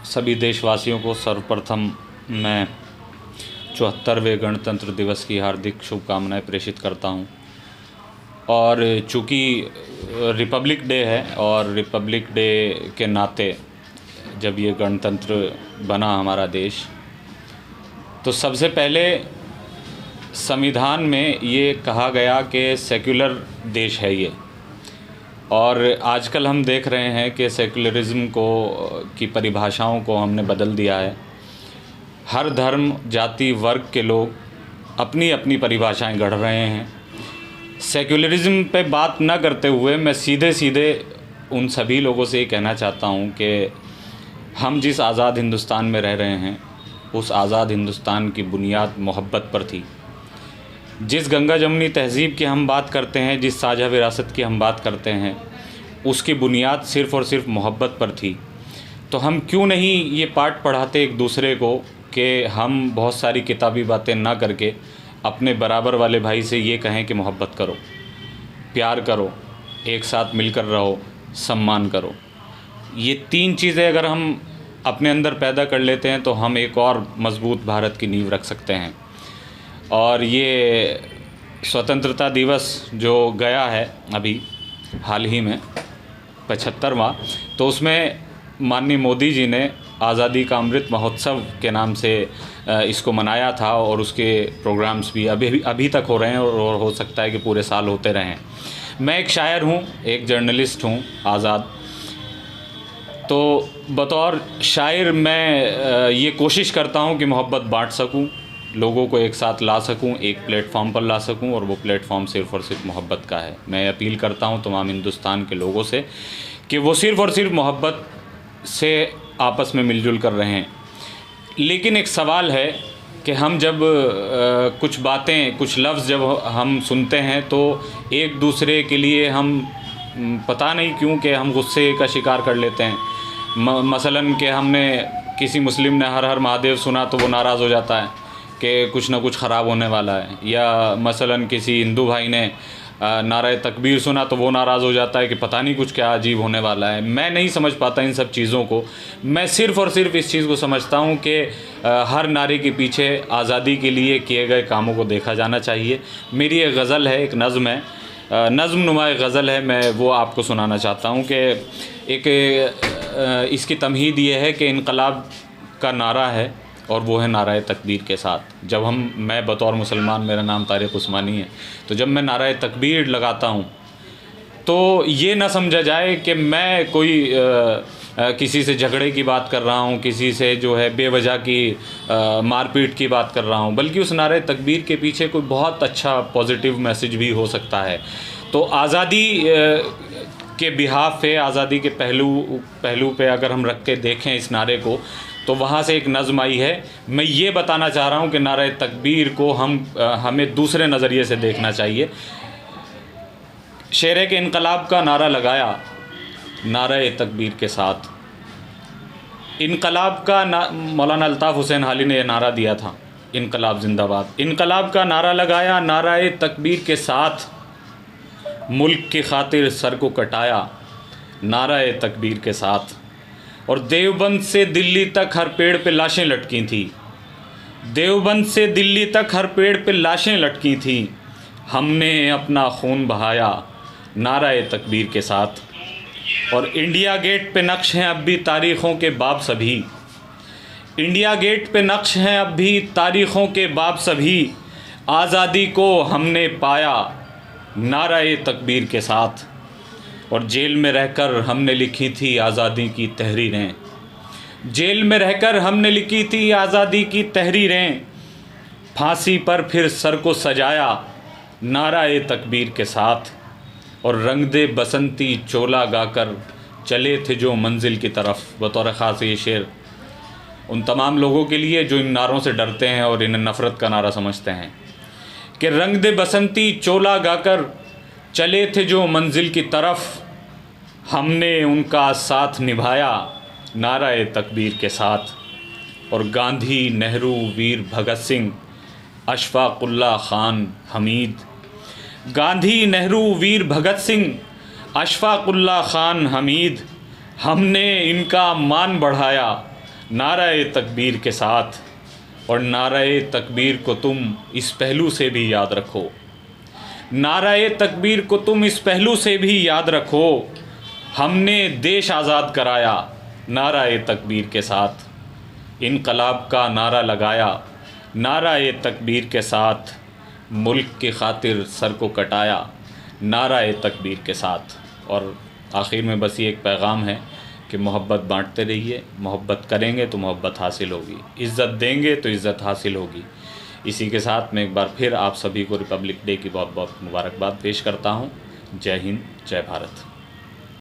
सभी देशवासियों को सर्वप्रथम मैं 74वें गणतंत्र दिवस की हार्दिक शुभकामनाएं प्रेषित करता हूं। और चूँकि रिपब्लिक डे है और रिपब्लिक डे के नाते जब ये गणतंत्र बना हमारा देश, तो सबसे पहले संविधान में ये कहा गया कि सेक्युलर देश है ये। और आजकल हम देख रहे हैं कि सेक्युलरिज़्म की परिभाषाओं को हमने बदल दिया है। हर धर्म, जाति, वर्ग के लोग अपनी अपनी परिभाषाएं गढ़ रहे हैं। सेक्युलरिज़्म पे बात न करते हुए मैं सीधे सीधे उन सभी लोगों से ये कहना चाहता हूँ कि हम जिस आज़ाद हिंदुस्तान में रह रहे हैं, उस आज़ाद हिंदुस्तान की बुनियाद मोहब्बत पर थी। जिस गंगा जमुनी तहज़ीब की हम बात करते हैं, जिस साझा विरासत की हम बात करते हैं, उसकी बुनियाद सिर्फ़ और सिर्फ मोहब्बत पर थी। तो हम क्यों नहीं ये पाठ पढ़ाते एक दूसरे को कि हम बहुत सारी किताबी बातें ना करके अपने बराबर वाले भाई से ये कहें कि मोहब्बत करो, प्यार करो, एक साथ मिलकर रहो, सम्मान करो। ये तीन चीज़ें अगर हम अपने अंदर पैदा कर लेते हैं तो हम एक और मज़बूत भारत की नींव रख सकते हैं। और ये स्वतंत्रता दिवस जो गया है अभी हाल ही में 75वां, तो उसमें माननीय मोदी जी ने आज़ादी का अमृत महोत्सव के नाम से इसको मनाया था और उसके प्रोग्राम्स भी अभी तक हो रहे हैं और हो सकता है कि पूरे साल होते रहें। मैं एक शायर हूँ, एक जर्नलिस्ट हूँ आज़ाद। तो बतौर शायर मैं ये कोशिश करता हूँ कि मोहब्बत बांट सकूँ, लोगों को एक साथ ला सकूं, एक प्लेटफॉर्म पर ला सकूं, और वो प्लेटफॉर्म सिर्फ़ और सिर्फ मोहब्बत का है। मैं अपील करता हूं तमाम हिंदुस्तान के लोगों से कि वो सिर्फ़ और सिर्फ मोहब्बत से आपस में मिलजुल कर रहें। लेकिन एक सवाल है कि हम जब कुछ बातें, कुछ लफ्ज़ जब हम सुनते हैं तो एक दूसरे के लिए हम पता नहीं क्यों कि हम गुस्से का शिकार कर लेते हैं। मसलन कि हमने किसी मुस्लिम ने हर हर महादेव सुना तो वो नाराज़ हो जाता है कि कुछ ना कुछ ख़राब होने वाला है, या मसलन किसी हिंदू भाई ने नारे तकबीर सुना तो वो नाराज़ हो जाता है कि पता नहीं कुछ क्या अजीब होने वाला है। मैं नहीं समझ पाता इन सब चीज़ों को। मैं सिर्फ़ और सिर्फ इस चीज़ को समझता हूँ कि हर नारे के पीछे आज़ादी के लिए किए गए कामों को देखा जाना चाहिए। मेरी एक गज़ल है, एक नज़्म है, नज़्म नुमा गज़ल है, मैं वो आपको सुनाना चाहता हूँ कि एक इसकी तमहीद ये है कि इनकलाब का नारा है और वो है नाराए तकबीर के साथ। जब मैं बतौर मुसलमान, मेरा नाम तारिक उस्मानी है, तो जब मैं नाराए तकबीर लगाता हूँ तो ये ना समझा जाए कि मैं कोई किसी से झगड़े की बात कर रहा हूँ, किसी से जो है बेवजह की मारपीट की बात कर रहा हूँ, बल्कि उस नारे तकबीर के पीछे कोई बहुत अच्छा पॉजिटिव मैसेज भी हो सकता है। तो आज़ादी के बिहाफ पे, आज़ादी के पहलू पे अगर हम रख के देखें इस नारे को, तो वहाँ से एक नज़्म आई है। मैं ये बताना चाह रहा हूँ कि नारे तकबीर को हमें दूसरे नज़रिए से देखना चाहिए। शेर के इनकलाब का नारा लगाया नारे तकबीर के साथ। इनकलाब का मौलाना अल्ताफ़ हुसैन हाली ने यह नारा दिया था, इनकलाब जिंदाबाद। इनकलाब का नारा लगाया नारे तकबीर के साथ, मुल्क की खातिर सर को कटाया नारे तकबीर के साथ। और देवबंद से दिल्ली तक हर पेड़ पे लाशें लटकी थी, देवबंद से दिल्ली तक हर पेड़ पे लाशें लटकी थी, हमने अपना खून बहाया नाराए तकबीर के साथ। और इंडिया गेट पे नक्श हैं अब भी तारीख़ों के बाब सभी, इंडिया गेट पे नक्श हैं अब भी तारीख़ों के बाब सभी, आज़ादी को हमने पाया नाराए तकबीर के साथ। और जेल में रहकर हमने लिखी थी आज़ादी की तहरीरें, जेल में रहकर हमने लिखी थी आज़ादी की तहरीरें, फांसी पर फिर सर को सजाया नाराए तकबीर के साथ। और रंग दे बसंती चोला गाकर चले थे जो मंजिल की तरफ। बतौर ख़ास ये शेर उन तमाम लोगों के लिए जो इन नारों से डरते हैं और इन्हें नफ़रत का नारा समझते हैं कि रंग दे बसंती चोला गाकर चले थे जो मंजिल की तरफ, हमने उनका साथ निभाया नाराए तकबीर के साथ। और गांधी, नेहरू, वीर भगत सिंह, अशफाकुल्ला खान हमीद, गांधी, नेहरू, वीर भगत सिंह, अशफाकुल्ला खान हमीद, हमने इनका मान बढ़ाया नाराए तकबीर के साथ, और नाराए तकबीर को तुम इस पहलू से भी याद रखो, नाराए तकबीर को तुम इस पहलू से भी याद रखो, हमने देश आज़ाद कराया नाराए तकबीर के साथ, इनकलाब का नारा लगाया नाराए तकबीर के साथ, मुल्क की खातिर सर को कटाया नाराए तकबीर के साथ। और आखिर में बस ये एक पैगाम है कि मोहब्बत बांटते रहिए, मोहब्बत करेंगे तो मोहब्बत हासिल होगी, इज़्ज़त देंगे तो इज़्ज़त हासिल होगी। इसी के साथ मैं एक बार फिर आप सभी को रिपब्लिक डे की बहुत बहुत मुबारकबाद पेश करता हूँ। जय हिंद, जय भारत।